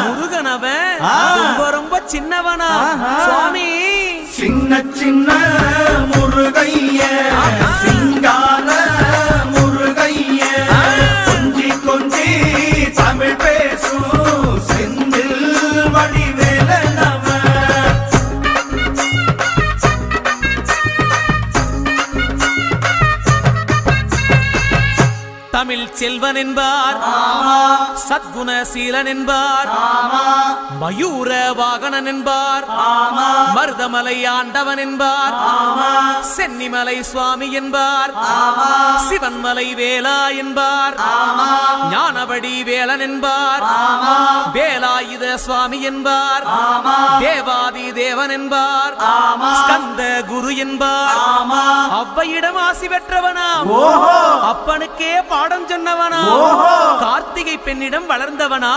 முருகனவன் ரொம்ப ரொம்ப சின்னவனா சுவாமி சின்ன சின்ன முருகைய சிங்கார முருகைய கொஞ்சி கொஞ்சி தமிழ் பேசும் செந்தில் வடிவேலனவன் தமிழ் செல்வன் என்பார் சத்குணசீலன் என்பார் மயூர வாகனன் என்பார் மருதமலை ஆண்டவன் என்பார் சென்னிமலை சுவாமி என்பார் சிவன்மலை வேலா என்பார் ஞானபடி வேலன் என்பார் வேலாயுத சுவாமி என்பார் தேவாதி தேவன் என்பார் ஸ்கந்த குரு என்பார் அவ்வையிடம் ஆசி பெற்றவனாம் அப்பனுக்கே பாடம் சொன்னவனா கார்த்திகை பெண்ணிடம் வளர்ந்தவனா